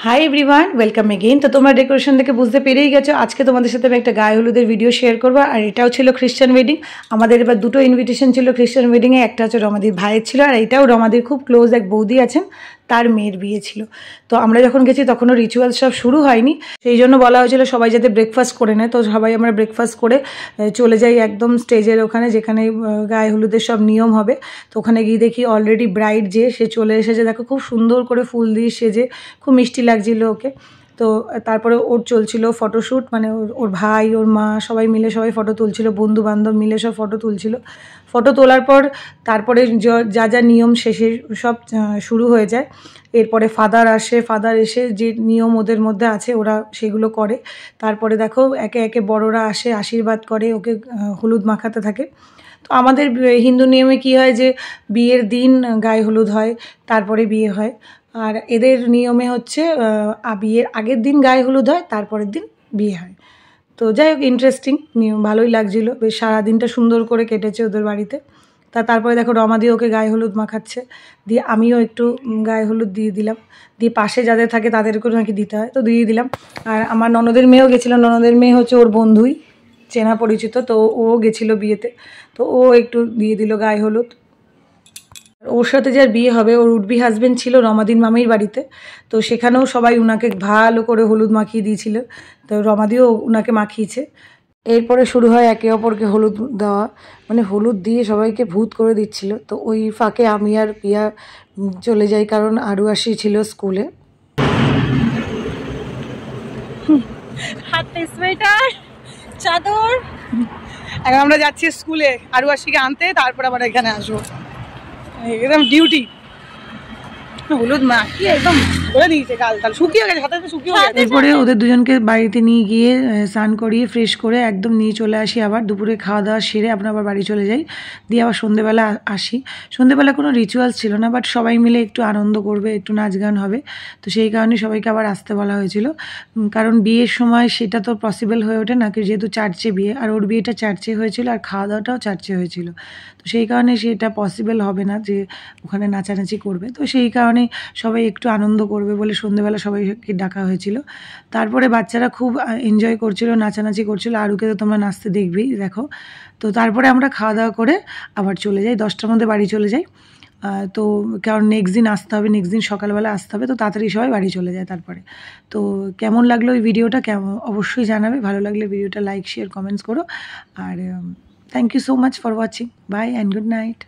Hi everyone, welcome again. তো তোমরা decoration থেকে বুঝতে পেরেই গেছো আজকে তোমাদের সাথে আমি একটা গায়ে হলুদের ভিডিও শেয়ার করবো। আর এটাও ছিল খ্রিস্টান ওয়েডিং। আমাদের এবার দুটো ইনভিটেশন ছিল খ্রিস্টান ওয়েডিংয়ে, একটা হচ্ছে রমাদির ভাইয়ের ছিল, আর এটাও রমাদির খুব ক্লোজ এক বৌদি আছেন, তার মেয়ের বিয়ে ছিল। তো আমরা যখন গেছি তখনও রিচুয়াল সব শুরু হয়নি, সেই জন্য বলা হয়েছিল সবাই যাতে ব্রেকফাস্ট করে নেয়। তো সবাই আমরা ব্রেকফাস্ট করে চলে যাই একদম স্টেজের ওখানে, যেখানে গায়ে হলুদের সব নিয়ম হবে। তো ওখানে গিয়ে দেখি অলরেডি ব্রাইড যে সে চলে এসেছে, দেখো খুব সুন্দর করে ফুল দিয়ে সেজে, খুব মিষ্টি লাগছিল ওকে। তো তারপরে ওর চলছিল ফটোশ্যুট, মানে ওর ভাই ওর মা সবাই মিলে সবাই ফটো তুলছিল, বন্ধু বান্ধব মিলে সব ফটো তুলছিল। ফটো তোলার পর তারপরে যা যা নিয়ম শেষে সব শুরু হয়ে যায়। এরপরে ফাদার আসে, ফাদার এসে যে নিয়ম ওদের মধ্যে আছে ওরা সেগুলো করে। তারপরে দেখো একে একে বড়রা আসে, আশীর্বাদ করে, ওকে হলুদ মাখাতে থাকে। তো আমাদের হিন্দু নিয়মে কী হয় যে বিয়ের দিন গায়ে হলুদ হয়, তারপরে বিয়ে হয়। আর এদের নিয়মে হচ্ছে বিয়ের আগের দিন গায়ে হলুদ হয়, তারপরের দিন বিয়ে হয়। তো যাই হোক, ইন্টারেস্টিং নিয়ম, ভালোই লাগছিল। বেশ সারাদিনটা সুন্দর করে কেটেছে ওদের বাড়িতে। তারপরে দেখো রমাদি ওকে গায়ে হলুদ মাখাচ্ছে, দিয়ে আমিও একটু গায়ে হলুদ দিয়ে দিলাম, দিয়ে পাশে যাদের থাকে তাদেরকেও নাকি দিতে হয়, তো দিয়ে দিলাম। আর আমার ননদের মেয়েও গেছিলো, ননদের মেয়ে হচ্ছে ওর বন্ধুই, চেনা পরিচিত, তো ও গেছিলো বিয়েতে, তো ও একটু দিয়ে দিল গায়ে হলুদ। ওর সাথে যার বিয়ে হবে ওর উডবি হাজবেন্ড ছিল রমাদির মামির বাড়িতে, তো সেখানেও সবাই উনাকে ভালো করে হলুদ মাখিয়ে দিয়েছিল, তো রমাদিও উনাকে মাখিয়েছে। এরপরে শুরু হয় একে অপরকে হলুদ দেওয়া, মানে হলুদ দিয়ে সবাইকে ভূত করে দিচ্ছিল। তো ওই ফাঁকে আমি আর পিয়া চলে যাই, কারণ আরু আসি ছিল স্কুলে। হাতে সোয়েটার, চাদর, এখন আমরা যাচ্ছি স্কুলে আরু আসিকে আনতে, তারপর আবার এখানে আসবো। একদম ডিউটি হলুদ মাখিয়ে একদম বলে দিয়েছে, গাল তাল শুকিয়ে গেছে, হাতে শুকিয়ে গেছে। এরপরে ওদের দুজনকে বাড়িতে নিয়ে গিয়ে স্নান করিয়ে ফ্রেশ করে একদম নিয়ে চলে আসি। আবার দুপুরে খাওয়া দাওয়া সেরে আমরা আবার বাড়ি চলে যাই, দিয়ে আবার সন্ধেবেলা আসি। সন্ধেবেলা কোনো রিচুয়ালস ছিল না, বাট সবাই মিলে একটু আনন্দ করবে, একটু নাচ গান হবে, তো সেই কারণে সবাইকে আবার আসতে বলা হয়েছিল। কারণ বিয়ের সময় সেটা তো পসিবল হয়ে ওঠে না, যেহেতু চার্চে বিয়ে, আর ওর বিয়েটা চার্চে হয়েছিল, আর খাওয়া দাওয়াটাও চার্চে হয়েছিল। তো সেই কারণে সেটা পসিবল হবে না যে ওখানে নাচানাচি করবে, তো সেই কারণে সবাই একটু আনন্দ করবে বলে সন্ধেবেলা সবাইকে ডাকা হয়েছিল। তারপরে বাচ্চারা খুব এনজয় করছিল, নাচানাচি করছিল, আরুকে তো তোমরা নাচতে দেখবেই, দেখো। তো তারপরে আমরা খাওয়া দাওয়া করে আবার চলে যাই, 10টার মধ্যে বাড়ি চলে যাই। তো কারণ নেক্সট দিন আসতে হবে, নেক্সট দিন সকালবেলা আসতে হবে, তো তাড়াতাড়ি সবাই বাড়ি চলে যায় তারপরে। তো কেমন লাগলো ওই ভিডিওটা অবশ্যই জানাবে, ভালো লাগলে ভিডিওটা লাইক শেয়ার কমেন্টস করো। আর thank you so much for watching, bye and good night.